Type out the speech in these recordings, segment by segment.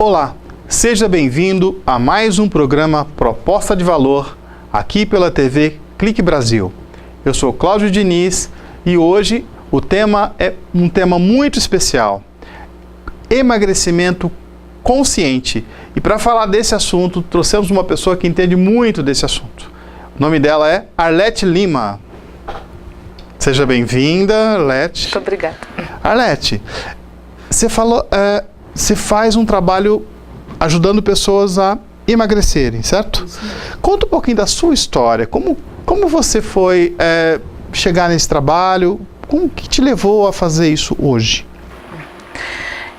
Olá, seja bem-vindo a mais um programa Proposta de Valor, aqui pela TV Clique Brasil. Eu sou Cláudio Diniz e hoje o tema é um tema muito especial: emagrecimento consciente. E para falar desse assunto, trouxemos uma pessoa que entende muito desse assunto. O nome dela é Arlete Lima. Seja bem-vinda, Arlete. Muito obrigada. Arlete, você falou, você faz um trabalho ajudando pessoas a emagrecerem, certo? Isso. Conta um pouquinho da sua história. Como você foi chegar nesse trabalho? Como que te levou a fazer isso hoje?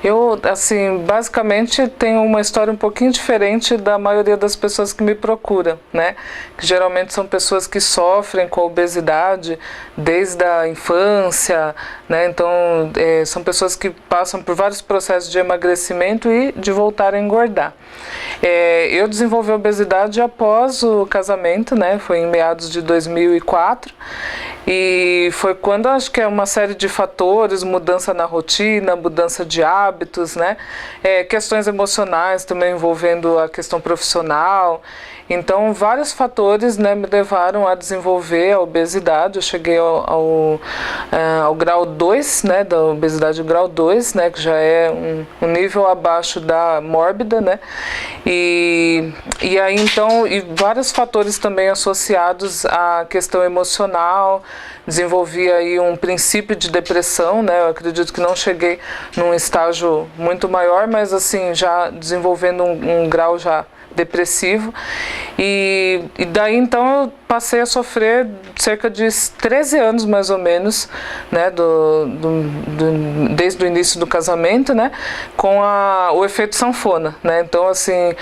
Eu, assim, basicamente tenho uma história um pouquinho diferente da maioria das pessoas que me procuram, né? Que geralmente são pessoas que sofrem com a obesidade desde a infância, né? Então, são pessoas que passam por vários processos de emagrecimento e de voltar a engordar. Eu desenvolvi a obesidade após o casamento, né? Foi em meados de 2004. E foi quando, acho que é uma série de fatores, mudança na rotina, mudança de hábitos, né? Questões emocionais também envolvendo a questão profissional. Então, vários fatores, né, me levaram a desenvolver a obesidade. Eu cheguei ao grau 2, né, da obesidade grau 2, né, que já é um nível abaixo da mórbida, né? E aí, então, e vários fatores também associados à questão emocional. Desenvolvi aí um princípio de depressão, né? Eu acredito que não cheguei num estágio muito maior, mas assim, já desenvolvendo um grau já depressivo. E daí então eu passei a sofrer cerca de 13 anos mais ou menos, né, desde o início do casamento, né, com o efeito sanfona, né? Então, assim,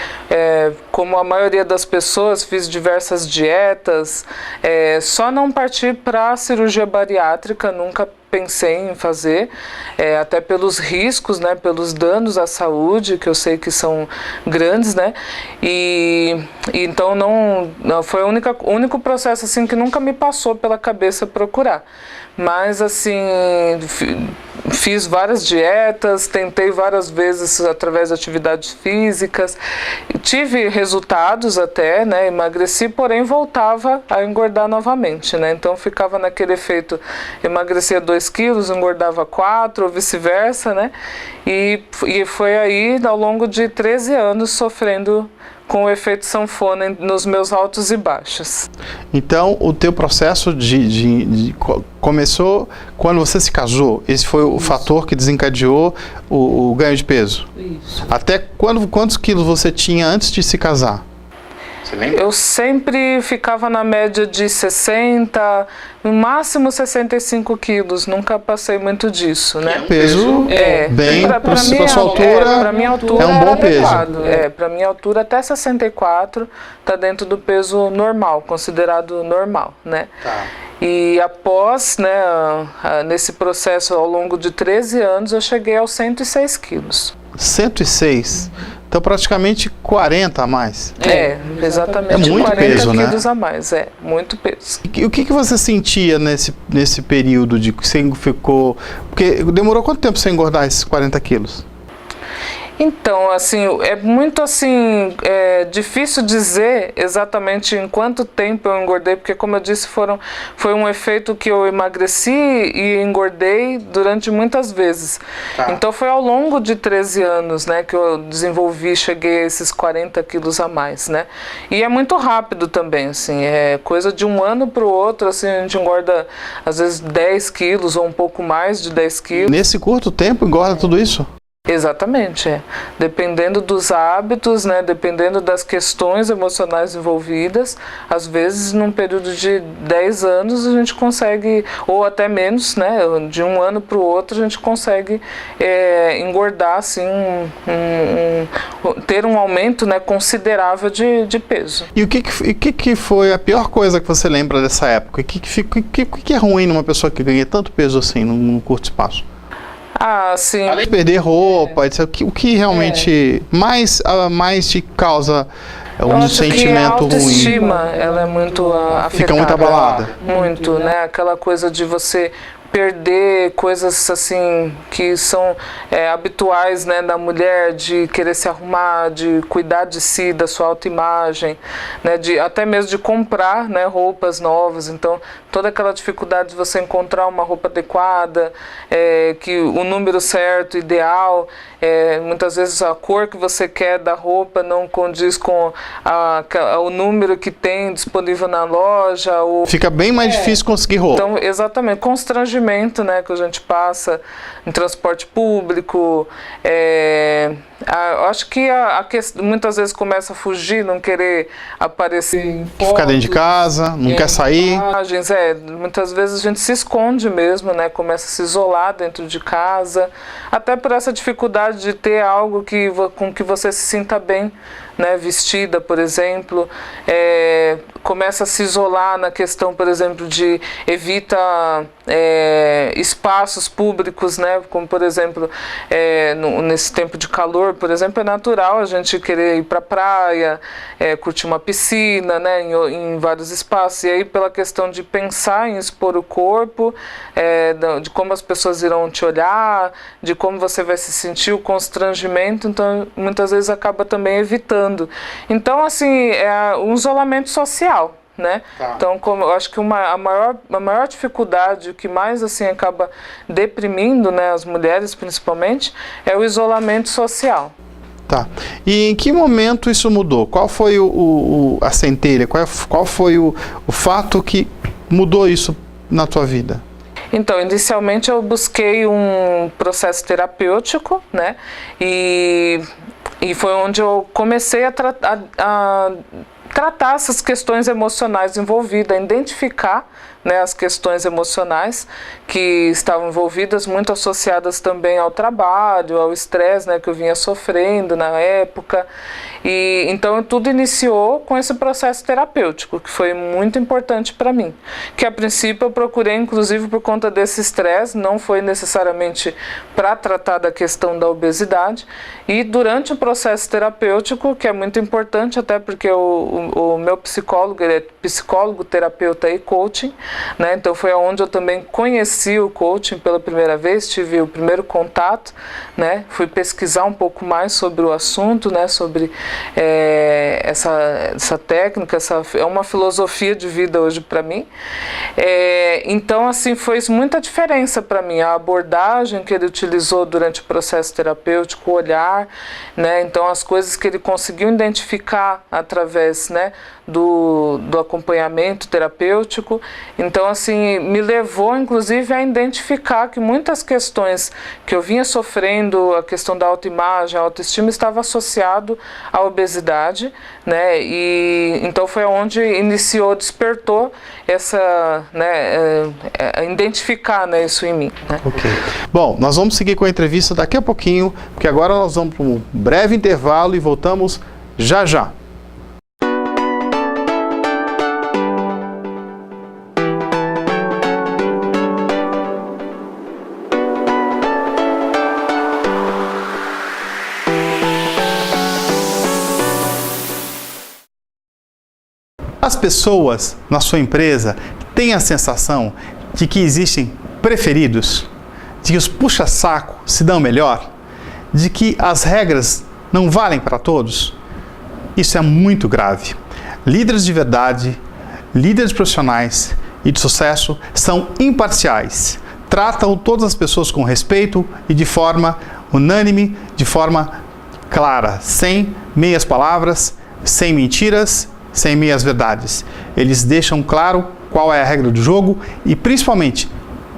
como a maioria das pessoas, fiz diversas dietas, só não parti para a cirurgia bariátrica, nunca pensei em fazer, até pelos riscos, né, pelos danos à saúde, que eu sei que são grandes, né, e então não foi o único processo assim que nunca me passou pela cabeça procurar. Mas assim, fiz várias dietas, tentei várias vezes através de atividades físicas, tive resultados até, né, emagreci, porém voltava a engordar novamente, né, então ficava naquele efeito, emagrecia 2 quilos, engordava 4 ou vice-versa, né, e foi aí ao longo de 13 anos sofrendo com o efeito sanfona nos meus altos e baixos. Então, o teu processo começou quando você se casou? Esse foi o fator que desencadeou o ganho de peso? Isso. Até quantos quilos você tinha antes de se casar? Você lembra? Eu sempre ficava na média de 60, no máximo 65 quilos, nunca passei muito disso, né? É um peso bem, para sua altura, para minha altura é um bom peso. Para minha altura até 64 está dentro do peso normal, considerado normal, né? Tá. E após, né, nesse processo ao longo de 13 anos, eu cheguei aos 106 quilos. 106? Então praticamente 40 a mais. Exatamente. É muito 40 peso, né? quilos a mais, muito peso. E o que você sentia nesse período de que você ficou... Porque demorou quanto tempo você engordar esses 40 quilos? Então, assim, é muito assim, difícil dizer exatamente em quanto tempo eu engordei, porque como eu disse, foi um efeito que eu emagreci e engordei durante muitas vezes. Tá. Então foi ao longo de 13 anos, né, que eu cheguei a esses 40 quilos a mais, né. E é muito rápido também, assim, é coisa de um ano para o outro, assim, a gente engorda às vezes 10 quilos ou um pouco mais de 10 quilos. Nesse curto tempo engorda tudo isso? Exatamente, dependendo dos hábitos, né, dependendo das questões emocionais envolvidas, às vezes num período de 10 anos a gente consegue, ou até menos, né, de um ano para o outro a gente consegue engordar, assim, ter um aumento, né, considerável de peso. E o que foi a pior coisa que você lembra dessa época? O que é ruim numa pessoa que ganha tanto peso assim num curto espaço? Sim. Além de perder roupa, o que realmente mais te causa um sentimento ruim? A autoestima, ela é muito afetada. Fica muito abalada. Muito, né? Aquela coisa de você perder coisas assim que são habituais, né, da mulher, de querer se arrumar, de cuidar de si, da sua autoimagem, né, até mesmo de comprar, né, roupas novas. Então, toda aquela dificuldade de você encontrar uma roupa adequada, que o número certo, ideal, muitas vezes a cor que você quer da roupa não condiz com o número que tem disponível na loja. Fica bem mais difícil conseguir roupa. Então, exatamente, constrangimento, né, que a gente passa em transporte público. Eu acho que muitas vezes começa a fugir, não querer aparecer em fotos, ficar dentro de casa, não quer sair. Imagens, muitas vezes a gente se esconde mesmo, né, começa a se isolar dentro de casa, até por essa dificuldade de ter algo com que você se sinta bem, né, vestida, por exemplo. Começa a se isolar na questão, por exemplo, de evita espaços públicos, né, como por exemplo, nesse tempo de calor, por exemplo, é natural a gente querer ir para a praia, curtir uma piscina, né, em vários espaços, e aí pela questão de pensar em expor o corpo, de como as pessoas irão te olhar, de como você vai se sentir, o constrangimento, então muitas vezes acaba também evitando. Então, assim, um isolamento social, né? Tá. Então, eu acho que a maior dificuldade, o que mais assim acaba deprimindo, né, as mulheres principalmente, é o isolamento social. Tá. E em que momento isso mudou? Qual foi a centelha? Qual foi o fato que mudou isso na tua vida? Então, inicialmente eu busquei um processo terapêutico, né? E foi onde eu comecei a tratar essas questões emocionais envolvidas, a identificar, né, as questões emocionais que estavam envolvidas, muito associadas também ao trabalho, ao estresse, né, que eu vinha sofrendo na época. E então tudo iniciou com esse processo terapêutico, que foi muito importante para mim. Que a princípio eu procurei, inclusive por conta desse estresse, não foi necessariamente para tratar da questão da obesidade. E durante o processo terapêutico, que é muito importante, até porque o meu psicólogo, ele é psicólogo, terapeuta e coaching, né? Então foi onde eu também conheci o coaching pela primeira vez, tive o primeiro contato, né? Fui pesquisar um pouco mais sobre o assunto, né? Sobre essa técnica, é uma filosofia de vida hoje para mim. Então, assim, fez muita diferença para mim a abordagem que ele utilizou durante o processo terapêutico, o olhar, né? Então, as coisas que ele conseguiu identificar através, né, do acompanhamento terapêutico. Então, assim, me levou, inclusive, a identificar que muitas questões que eu vinha sofrendo, a questão da autoimagem, a autoestima, estava associado à obesidade, né? E então foi onde despertou essa, né, identificar, né, isso em mim, né? Ok. Bom, nós vamos seguir com a entrevista daqui a pouquinho, porque agora nós vamos para um breve intervalo e voltamos já já. As pessoas na sua empresa têm a sensação de que existem preferidos, de que os puxa-saco se dão melhor, de que as regras não valem para todos? Isso é muito grave. Líderes de verdade, líderes profissionais e de sucesso são imparciais, tratam todas as pessoas com respeito e de forma unânime, de forma clara, sem meias palavras, sem mentiras, sem meias verdades. Eles deixam claro qual é a regra do jogo e, principalmente,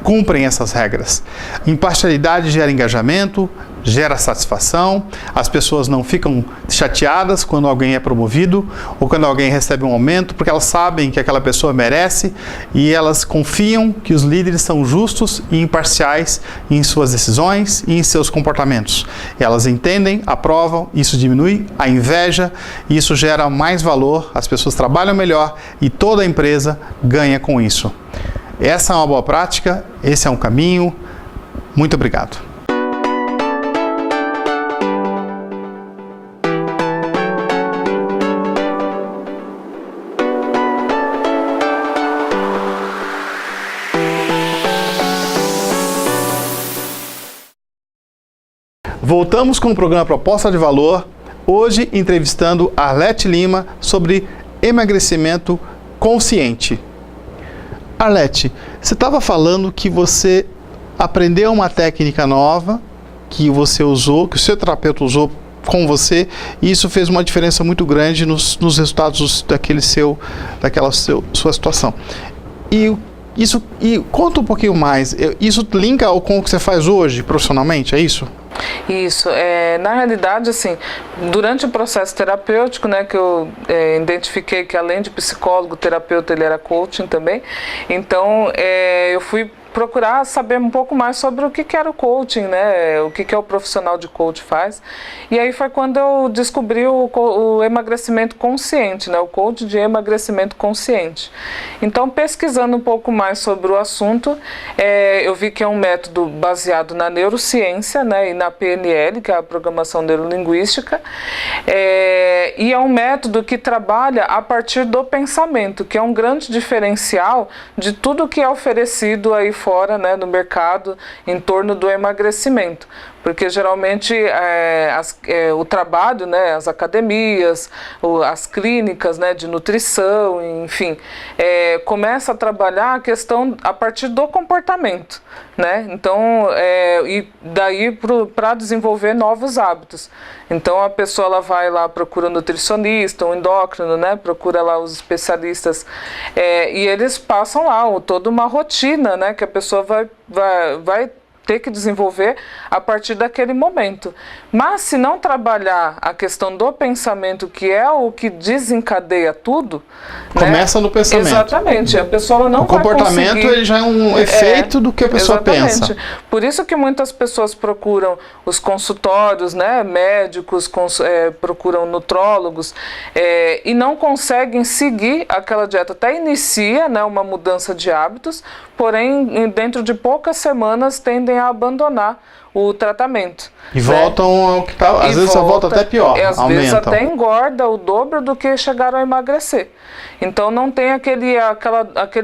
cumprem essas regras. Imparcialidade gera engajamento, gera satisfação, as pessoas não ficam chateadas quando alguém é promovido ou quando alguém recebe um aumento, porque elas sabem que aquela pessoa merece e elas confiam que os líderes são justos e imparciais em suas decisões e em seus comportamentos. Elas entendem, aprovam, isso diminui a inveja e isso gera mais valor, as pessoas trabalham melhor e toda a empresa ganha com isso. Essa é uma boa prática, esse é um caminho. Muito obrigado. Voltamos com o programa Proposta de Valor, hoje entrevistando Arlete Lima sobre emagrecimento consciente. Arlete, você estava falando que você aprendeu uma técnica nova, que você usou, que o seu terapeuta usou com você, e isso fez uma diferença muito grande nos resultados daquela sua situação. E conta um pouquinho mais, isso linka com o que você faz hoje profissionalmente, é isso? Isso, na realidade, assim, durante o processo terapêutico, né, que eu identifiquei que além de psicólogo, terapeuta, ele era coaching também, então eu fui procurar saber um pouco mais sobre o que era o coaching, né? O que o profissional de coach faz. E aí foi quando eu descobri o emagrecimento consciente, né? O coach de emagrecimento consciente. Então, pesquisando um pouco mais sobre o assunto, eu vi que é um método baseado na neurociência, né? E na PNL, que é a programação neurolinguística. E é um método que trabalha a partir do pensamento, que é um grande diferencial de tudo que é oferecido aí fora, né, no mercado em torno do emagrecimento, porque geralmente o trabalho, né, as academias, as clínicas, né, de nutrição, enfim, começa a trabalhar a questão a partir do comportamento, né? Então, e daí para desenvolver novos hábitos. Então a pessoa ela vai lá, procura um nutricionista, um endócrino, né? Procura lá os especialistas, e eles passam lá toda uma rotina, né? Que a pessoa vai ter que desenvolver a partir daquele momento. Mas se não trabalhar a questão do pensamento, que é o que desencadeia tudo, começa, né? No pensamento. Exatamente. A pessoa não vai conseguir. O comportamento ele já é um efeito do que a pessoa pensa. Por isso que muitas pessoas procuram os consultórios, né? Médicos, procuram nutrólogos, e não conseguem seguir aquela dieta. Até inicia, né, uma mudança de hábitos, porém, dentro de poucas semanas, tendem a abandonar o tratamento. E voltam ao que está, às vezes volta até pior. Às vezes até engorda o dobro do que chegaram a emagrecer. Então não tem aquele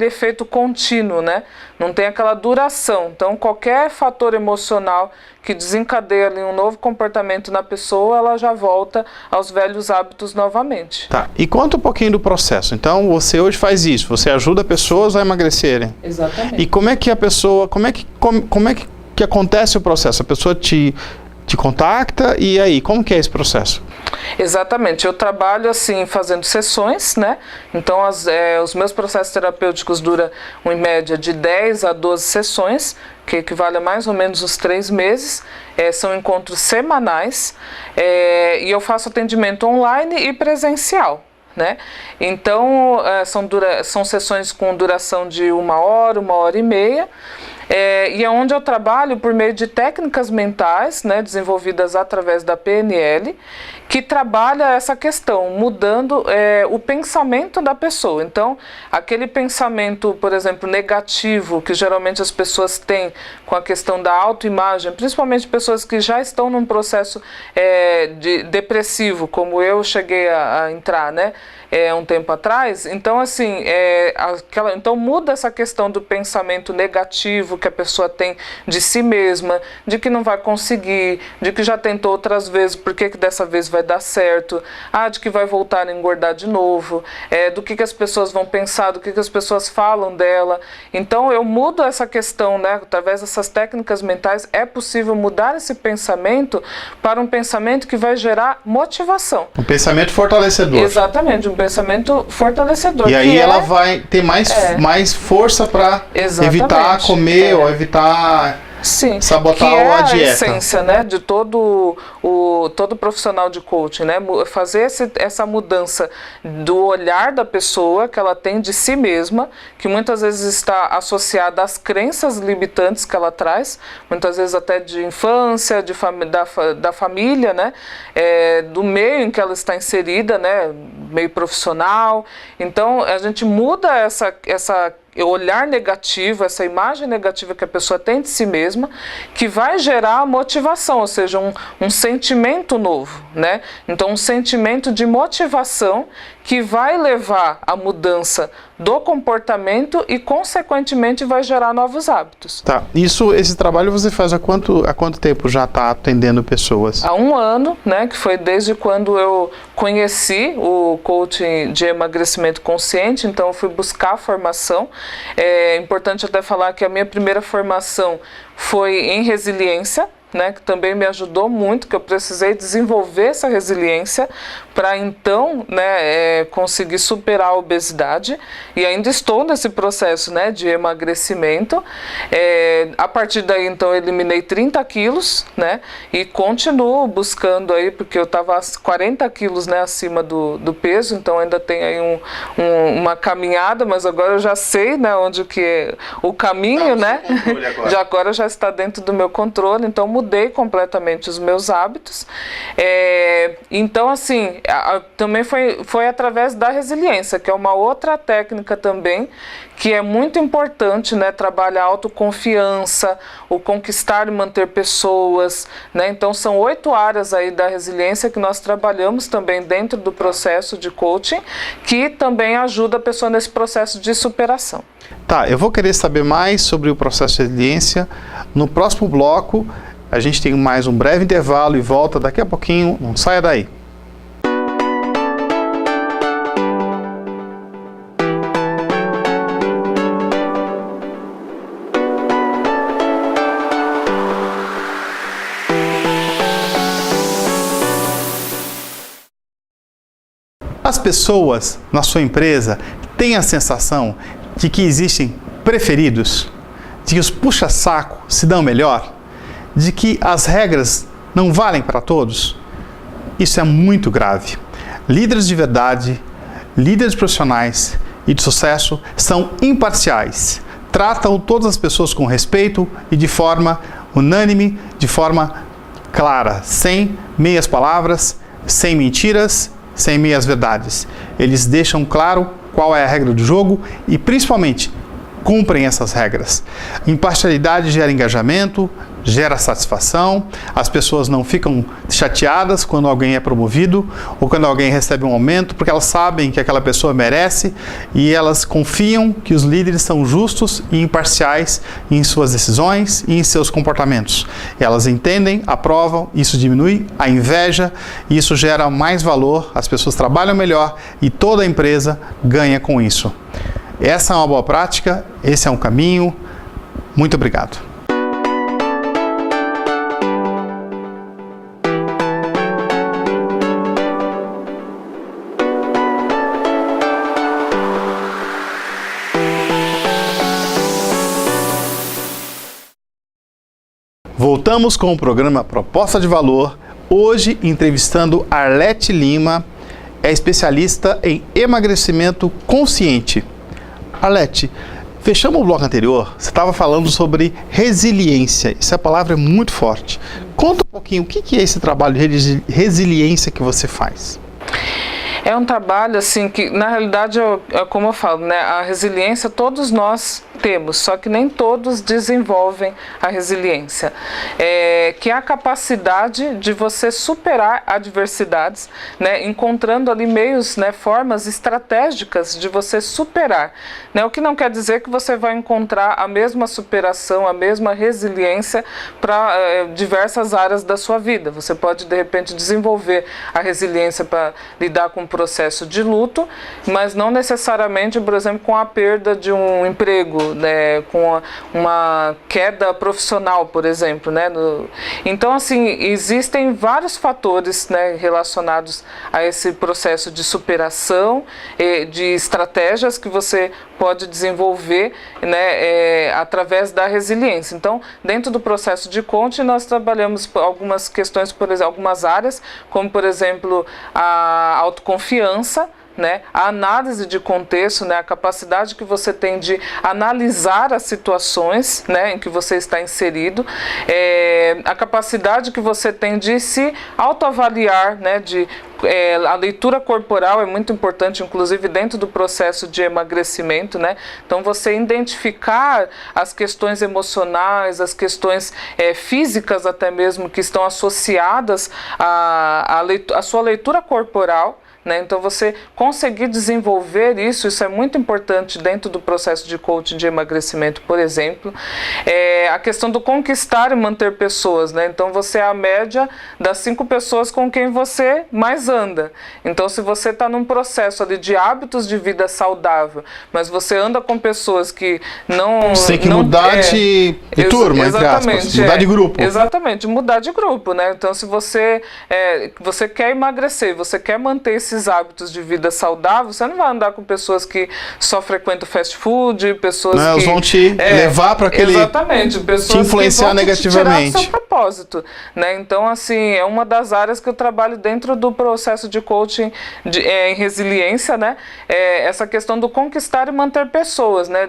efeito contínuo, né? Não tem aquela duração. Então qualquer fator emocional que desencadeia ali um novo comportamento na pessoa, ela já volta aos velhos hábitos novamente. Tá. E conta um pouquinho do processo. Então você hoje faz isso, você ajuda pessoas a emagrecerem. Exatamente. E como é que a pessoa, como é que acontece o processo? A pessoa te contacta e aí, como que é esse processo? Exatamente, eu trabalho assim fazendo sessões, né? Então os meus processos terapêuticos duram em média de 10 a 12 sessões, que equivale a mais ou menos uns 3 meses, são encontros semanais, e eu faço atendimento online e presencial, né? Então são sessões com duração de 1 hora e meia, e é onde eu trabalho por meio de técnicas mentais, né, desenvolvidas através da PNL, que trabalha essa questão, mudando o pensamento da pessoa. Então, aquele pensamento, por exemplo, negativo, que geralmente as pessoas têm com a questão da autoimagem, principalmente pessoas que já estão num processo depressivo, como eu cheguei a entrar, né, um tempo atrás. Então, assim, então muda essa questão do pensamento negativo que a pessoa tem de si mesma, de que não vai conseguir, de que já tentou outras vezes, por que dessa vez vai dar certo, de que vai voltar a engordar de novo, do que as pessoas vão pensar, do que as pessoas falam dela. Então eu mudo essa questão, né? Através dessas técnicas mentais é possível mudar esse pensamento para um pensamento que vai gerar motivação. Um pensamento fortalecedor. Exatamente, um pensamento fortalecedor. E aí ela vai ter mais força para evitar comer ou evitar sabotar a dieta. Que é a essência, né, de todo profissional de coaching, né? Fazer essa mudança do olhar da pessoa que ela tem de si mesma, que muitas vezes está associada às crenças limitantes que ela traz, muitas vezes até de infância, da família, né? Do meio em que ela está inserida, né? Meio profissional. Então a gente muda essa olhar negativo, essa imagem negativa que a pessoa tem de si mesma, que vai gerar motivação, ou seja, um sentimento novo, né? Então um sentimento de motivação que vai levar à mudança do comportamento e, consequentemente, vai gerar novos hábitos. Tá. Esse trabalho você faz há quanto tempo já está atendendo pessoas? Há 1 ano, né, que foi desde quando eu conheci o coaching de emagrecimento consciente, então eu fui buscar a formação. É importante até falar que a minha primeira formação foi em resiliência, né, que também me ajudou muito, que eu precisei desenvolver essa resiliência para então, né, conseguir superar a obesidade, e ainda estou nesse processo, né, de emagrecimento. A partir daí, então, eu eliminei 30 quilos, né, e continuo buscando aí, porque eu estava 40 quilos, né, acima do peso, então ainda tem aí uma caminhada, mas agora eu já sei, né, onde que é o caminho, né, agora já está dentro do meu controle, então mudei completamente os meus hábitos. Então, assim, também foi através da resiliência, que é uma outra técnica também, que é muito importante, né? Trabalhar a autoconfiança, o conquistar e manter pessoas, né? Então, são 8 áreas aí da resiliência que nós trabalhamos também dentro do processo de coaching, que também ajuda a pessoa nesse processo de superação. Tá, eu vou querer saber mais sobre o processo de resiliência no próximo bloco. A gente tem mais um breve intervalo e volta daqui a pouquinho. Não saia daí. As pessoas na sua empresa têm a sensação de que existem preferidos, de que os puxa-saco se dão melhor, de que as regras não valem para todos? Isso é muito grave. Líderes de verdade, líderes profissionais e de sucesso são imparciais, tratam todas as pessoas com respeito e de forma unânime, de forma clara, sem meias palavras, sem mentiras, sem meias verdades. Eles deixam claro qual é a regra do jogo e, principalmente, cumprem essas regras. Imparcialidade gera engajamento, gera satisfação, as pessoas não ficam chateadas quando alguém é promovido ou quando alguém recebe um aumento, porque elas sabem que aquela pessoa merece e elas confiam que os líderes são justos e imparciais em suas decisões e em seus comportamentos. Elas entendem, aprovam, isso diminui a inveja e isso gera mais valor, as pessoas trabalham melhor e toda a empresa ganha com isso. Essa é uma boa prática, esse é um caminho. Muito obrigado. Voltamos com o programa Proposta de Valor, hoje entrevistando Arlete Lima, é especialista em emagrecimento consciente. Arlete, fechamos o bloco anterior, você estava falando sobre resiliência, essa palavra é muito forte. Conta um pouquinho, o que é esse trabalho de resiliência que você faz? É um trabalho assim que, na realidade, como eu falo, né, a resiliência todos nós temos, só que nem todos desenvolvem a resiliência, que é a capacidade de você superar adversidades, né, encontrando ali meios, né, formas estratégicas de você superar, né, o que não quer dizer que você vai encontrar a mesma superação, a mesma resiliência para diversas áreas da sua vida. Você pode, de repente, desenvolver a resiliência para lidar com o processo de luto, mas não necessariamente, por exemplo, com a perda de um emprego, né, com uma queda profissional, por exemplo, né? Então, assim, existem vários fatores, né, relacionados a esse processo de superação, de estratégias que você pode desenvolver, né, através da resiliência. Então, dentro do processo de coaching, nós trabalhamos algumas questões, por exemplo, algumas áreas, como, por exemplo, a autoconfiança, né, a análise de contexto, né, a capacidade que você tem de analisar as situações, né, em que você está inserido, a capacidade que você tem de se autoavaliar, né, a leitura corporal é muito importante, inclusive dentro do processo de emagrecimento, né? Então, você identificar as questões emocionais, as questões físicas até mesmo, que estão associadas à sua leitura corporal, né? Então você conseguir desenvolver isso é muito importante dentro do processo de coaching de emagrecimento, por exemplo. A questão do conquistar e manter pessoas, né? Então você é a média das 5 pessoas com quem você mais anda. Então se você está num processo ali de hábitos de vida saudável, mas você anda com pessoas que não... Você tem que mudar de turma, entre aspas, mudar de grupo. Exatamente, mudar de grupo, né? Então se você quer emagrecer, você quer manter esses hábitos de vida saudável, você não vai andar com pessoas que só frequentam fast food, pessoas que... Elas vão te levar para aquele... Exatamente, pessoas te influenciar que vão negativamente. te tirar do seu propósito, né? Então, assim, é uma das áreas que eu trabalho dentro do processo de coaching em resiliência, né? Essa questão do conquistar e manter pessoas, né?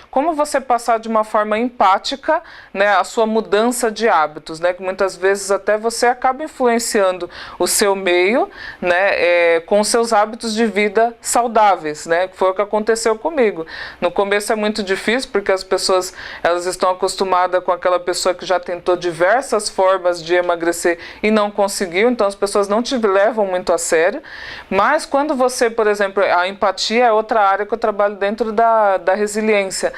Como você passar de uma forma empática, né, a sua mudança de hábitos, né? Que muitas vezes até você acaba influenciando o seu meio, né, com seus hábitos de vida saudáveis, né? Que foi o que aconteceu comigo. No começo é muito difícil, porque as pessoas, elas estão acostumadas com aquela pessoa que já tentou diversas formas de emagrecer e não conseguiu, então as pessoas não te levam muito a sério. Mas quando você, por exemplo, a empatia é outra área que eu trabalho dentro da resiliência.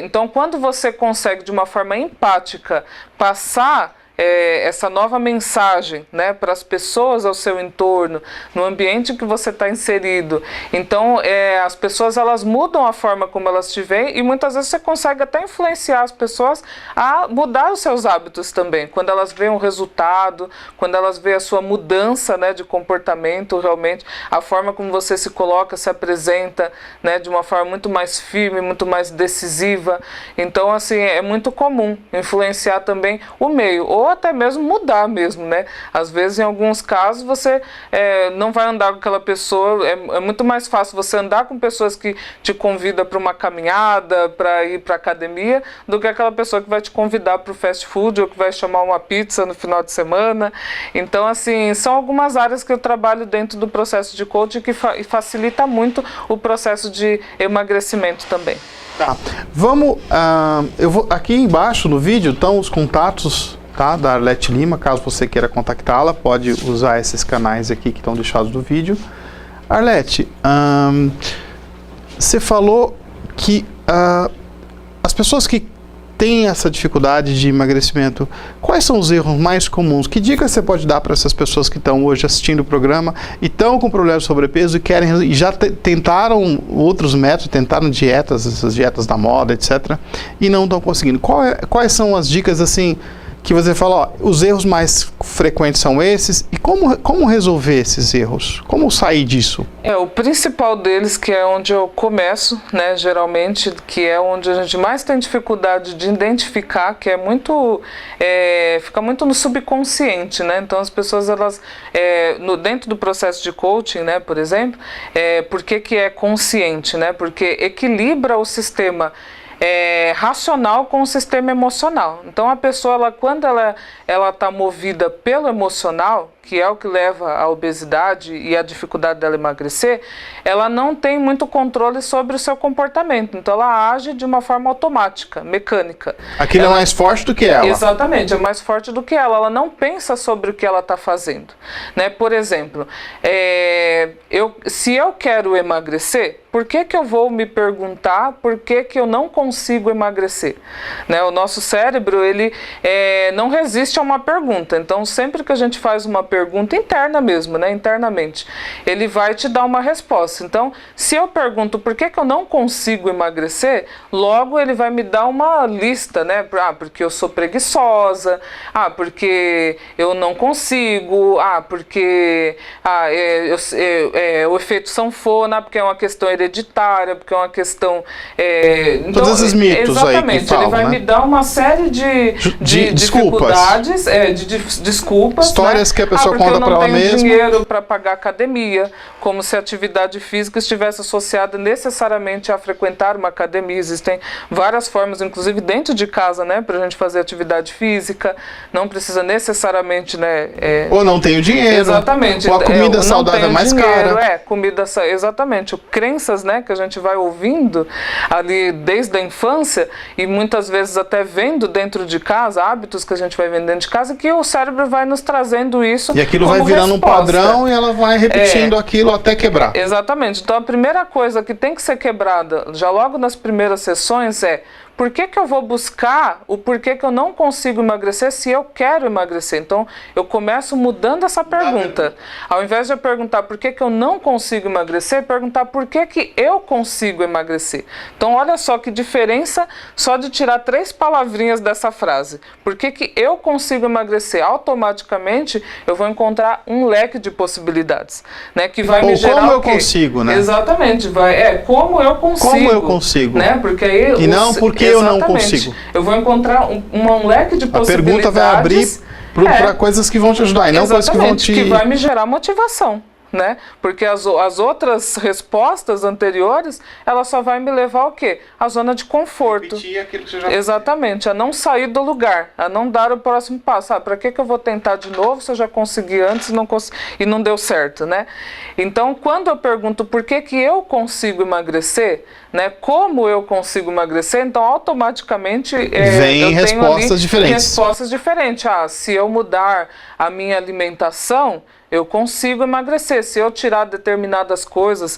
Então quando você consegue de uma forma empática passar essa nova mensagem, né, para as pessoas ao seu entorno, no ambiente que você está inserido. Então, as pessoas, elas mudam a forma como elas te veem e muitas vezes você consegue até influenciar as pessoas a mudar os seus hábitos também. Quando elas veem o resultado, quando elas veem a sua mudança, né, de comportamento, realmente, a forma como você se coloca, se apresenta, né, de uma forma muito mais firme, muito mais decisiva. Então, assim, é muito comum influenciar também o meio, ou até mesmo mudar mesmo, né? Às vezes, em alguns casos, você não vai andar com aquela pessoa, é muito mais fácil você andar com pessoas que te convidam para uma caminhada, para ir para academia, do que aquela pessoa que vai te convidar para o fast food ou que vai chamar uma pizza no final de semana. Então, assim, são algumas áreas que eu trabalho dentro do processo de coaching que facilita muito o processo de emagrecimento também. Tá. Vamos, aqui embaixo no vídeo estão os contatos, tá, da Arlete Lima. Caso você queira contactá-la, pode usar esses canais aqui que estão deixados no vídeo. Arlete, você falou que as pessoas que têm essa dificuldade de emagrecimento, quais são os erros mais comuns? Que dicas você pode dar para essas pessoas que estão hoje assistindo o programa e estão com problema de sobrepeso e já tentaram outros métodos, tentaram dietas, essas dietas da moda, etc., e não estão conseguindo? Quais são as dicas, assim, que você fala, ó, os erros mais frequentes são esses, e como resolver esses erros? Como sair disso? O principal deles, que é onde eu começo, né, geralmente, que é onde a gente mais tem dificuldade de identificar, que é muito, fica muito no subconsciente, né? Então as pessoas, elas, dentro do processo de coaching, né, por exemplo, por que é consciente, né? Porque equilibra o sistema racional com o sistema emocional. Então a pessoa, quando ela está movida pelo emocional, que é o que leva à obesidade e à dificuldade dela emagrecer, ela não tem muito controle sobre o seu comportamento. Então ela age de uma forma automática, mecânica. Aquilo é mais forte do que ela. Exatamente, é mais forte do que ela. Ela não pensa sobre o que ela está fazendo, né? Por exemplo, se eu quero emagrecer, por que eu vou me perguntar por que eu não consigo emagrecer? Né? O nosso cérebro, ele não resiste a uma pergunta. Então, sempre que a gente faz uma pergunta interna mesmo, né? Internamente, ele vai te dar uma resposta. Então, se eu pergunto por que eu não consigo emagrecer, logo ele vai me dar uma lista, né? Porque eu sou preguiçosa, porque eu não consigo, porque o efeito sanfona, porque é uma questão hereditária, porque é uma questão... Todos esses mitos exatamente, aí que falam, ele vai né? me dar uma série de dificuldades, de desculpas, histórias, né? Que a pessoa porque conta eu não para ela tenho mesma. dinheiro para pagar academia, como se a atividade física estivesse associada necessariamente a frequentar uma academia. Existem várias formas, inclusive dentro de casa, né, para a gente fazer atividade física. Não precisa necessariamente, né? Ou não tenho dinheiro. Exatamente. Ou a comida saudável é mais cara. Exatamente. Crenças crenças, né, que a gente vai ouvindo ali desde a infância e muitas vezes até vendo dentro de casa, hábitos que a gente vai vendo dentro de casa, que o cérebro vai nos trazendo isso. E aquilo como vai virando resposta. um padrão e ela vai repetindo aquilo até quebrar. Exatamente. Então a primeira coisa que tem que ser quebrada já logo nas primeiras sessões é: por que eu vou buscar o porquê que eu não consigo emagrecer se eu quero emagrecer? Então, eu começo mudando essa pergunta. Ao invés de eu perguntar por que eu não consigo emagrecer, perguntar por que eu consigo emagrecer. Então, olha só que diferença só de tirar 3 palavrinhas dessa frase. Por que eu consigo emagrecer? Automaticamente, eu vou encontrar um leque de possibilidades, né? Que vai me gerar como eu consigo, né? Exatamente. Como eu consigo. Como eu consigo. Né? Porque aí... E não porque eu não consigo. Eu vou encontrar um leque de possibilidades. A pergunta vai abrir para coisas que vão te ajudar e não coisas que vão te... que vai me gerar motivação, né? Porque as outras respostas anteriores, ela só vai me levar ao quê? A zona de conforto. Repetir aquilo que você já... Exatamente, a não sair do lugar, a não dar o próximo passo. Para que eu vou tentar de novo se eu já consegui antes e não deu certo, né? Então, quando eu pergunto por que eu consigo emagrecer, né? Como eu consigo emagrecer, então automaticamente vem respostas diferentes. Respostas diferentes. Se eu mudar a minha alimentação, eu consigo emagrecer. Se eu tirar determinadas coisas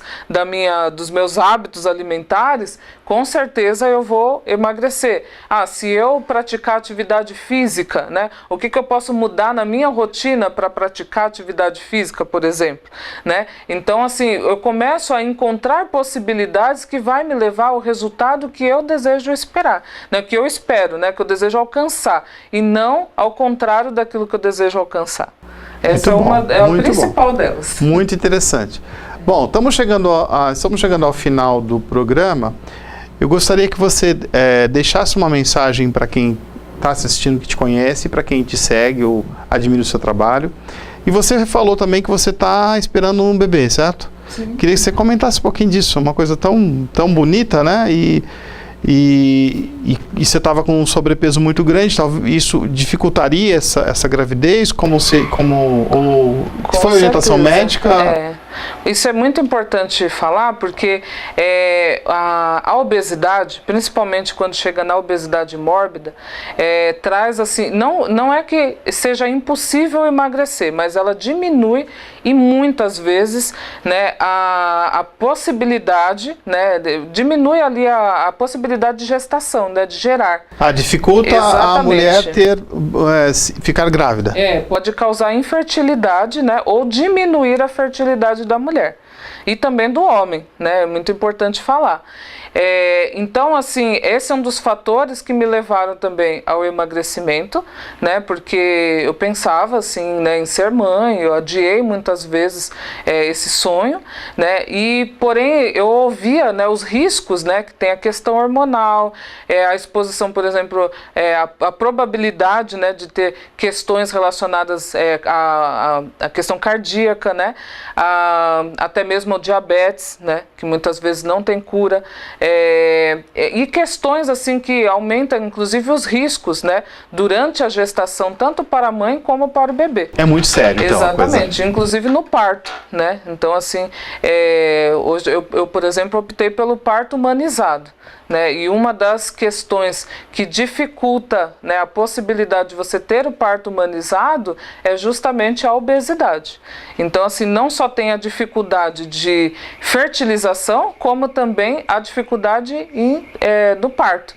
dos meus hábitos alimentares, com certeza eu vou emagrecer. Se eu praticar atividade física, né? O que eu posso mudar na minha rotina para praticar atividade física, por exemplo, né? Então, assim, eu começo a encontrar possibilidades que vai me levar ao resultado que eu desejo esperar, né? Que eu espero, né? Que eu desejo alcançar, e não ao contrário daquilo que eu desejo alcançar. Essa é a principal delas. Muito interessante. Bom, estamos chegando ao final do programa. Eu gostaria que você deixasse uma mensagem para quem está assistindo, que te conhece, para quem te segue ou admira o seu trabalho. E você falou também que você está esperando um bebê, certo? Sim. Queria que você comentasse um pouquinho disso. Uma coisa tão bonita, né? E você estava com um sobrepeso muito grande, isso dificultaria essa gravidez? Qual foi a orientação médica? Isso é muito importante falar, porque a obesidade, principalmente quando chega na obesidade mórbida, traz assim, não é que seja impossível emagrecer, mas ela diminui e muitas vezes, né, a possibilidade, né, diminui ali a possibilidade de gestação, né, de gerar. Dificulta Exatamente. A mulher ficar grávida. Pode causar infertilidade, né, ou diminuir a fertilidade da mulher. E também do homem, né, é muito importante falar. Então, assim, esse é um dos fatores que me levaram também ao emagrecimento, né, porque eu pensava, assim, né, em ser mãe, eu adiei muitas vezes esse sonho, né, e, porém, eu ouvia, né, os riscos, né, que tem a questão hormonal, a exposição, por exemplo, a probabilidade, né, de ter questões relacionadas à questão cardíaca, né, até mesmo ao diabetes, né, que muitas vezes não tem cura, e questões assim que aumentam inclusive os riscos, né, durante a gestação, tanto para a mãe como para o bebê. É muito sério, então. Exatamente, inclusive no parto, né? Então, assim, hoje eu, por exemplo, optei pelo parto humanizado, né? E uma das questões que dificulta, né, a possibilidade de você ter o parto humanizado é justamente a obesidade. Então, assim, não só tem a dificuldade de fertilização, como também a dificuldade do parto.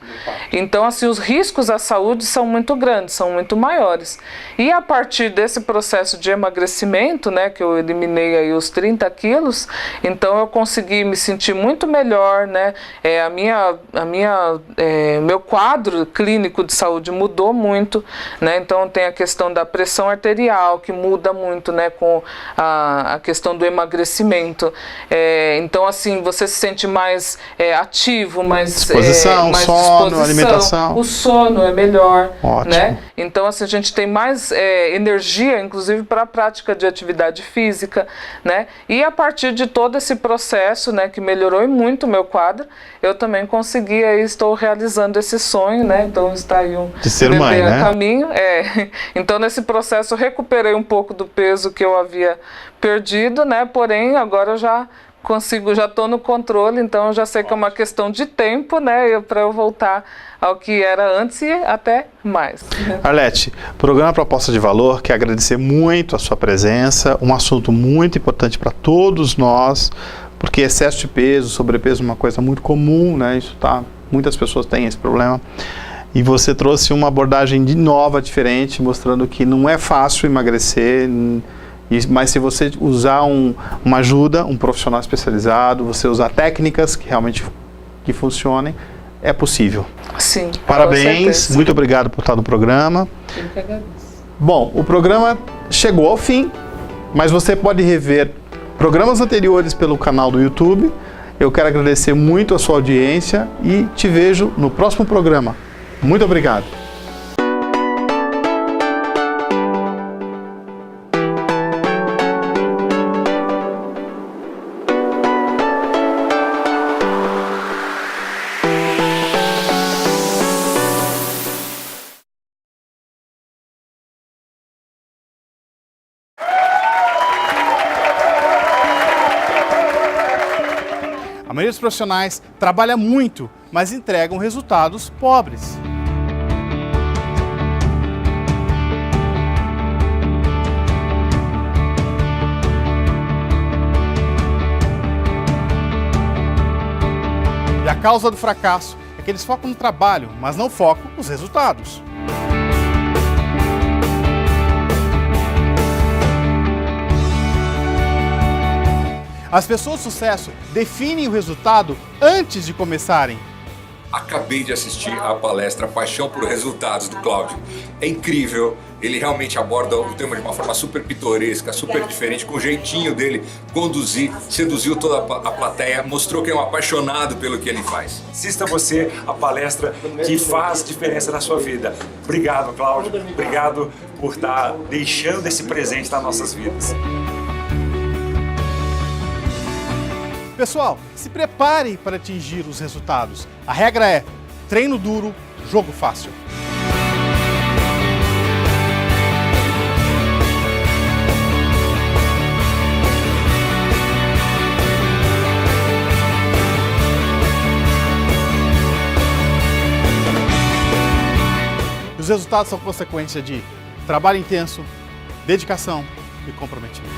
Então, assim, os riscos à saúde são muito grandes, são muito maiores. E a partir desse processo de emagrecimento, né, que eu eliminei aí os 30 quilos, então eu consegui me sentir muito melhor, né, meu quadro clínico de saúde mudou muito, né, então tem a questão da pressão arterial, que muda muito, né, com a questão do emagrecimento. Então, assim, você se sente mais ativo, mais disposição, mais sono, disposição, alimentação. O sono é melhor. Ótimo. Né? Então, assim, a gente tem mais energia, inclusive, para a prática de atividade física, né? E a partir de todo esse processo, né, que melhorou muito o meu quadro, eu também consegui, aí estou realizando esse sonho, né? Então está aí de ser mãe, né? Caminho. Então, nesse processo, eu recuperei um pouco do peso que eu havia perdido, né? Porém, agora eu já consigo, já estou no controle, então eu já sei que é uma questão de tempo, né, para eu voltar ao que era antes e até mais. Arlete, programa Proposta de Valor, quer agradecer muito a sua presença, um assunto muito importante para todos nós, porque excesso de peso, sobrepeso é uma coisa muito comum, né, muitas pessoas têm esse problema. E você trouxe uma abordagem nova, diferente, mostrando que não é fácil emagrecer, mas se você usar uma ajuda, um profissional especializado, você usar técnicas que realmente funcionem, é possível. Sim. Parabéns, muito obrigado por estar no programa. Eu que agradeço. Bom, o programa chegou ao fim, mas você pode rever programas anteriores pelo canal do YouTube. Eu quero agradecer muito a sua audiência e te vejo no próximo programa. Muito obrigado. A maioria dos profissionais trabalha muito, mas entregam resultados pobres. E a causa do fracasso é que eles focam no trabalho, mas não focam nos resultados. As pessoas de sucesso definem o resultado antes de começarem. Acabei de assistir a palestra Paixão por Resultados do Cláudio. É incrível, ele realmente aborda o tema de uma forma super pitoresca, super diferente, com o jeitinho dele conduzir, seduziu toda a plateia, mostrou que é um apaixonado pelo que ele faz. Assista você a palestra que faz diferença na sua vida. Obrigado, Cláudio. Obrigado por estar deixando esse presente nas nossas vidas. Pessoal, se prepare para atingir os resultados. A regra é treino duro, jogo fácil. Os resultados são consequência de trabalho intenso, dedicação e comprometimento.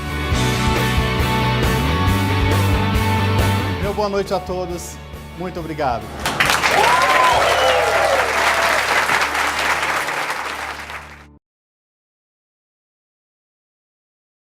Boa noite a todos. Muito obrigado.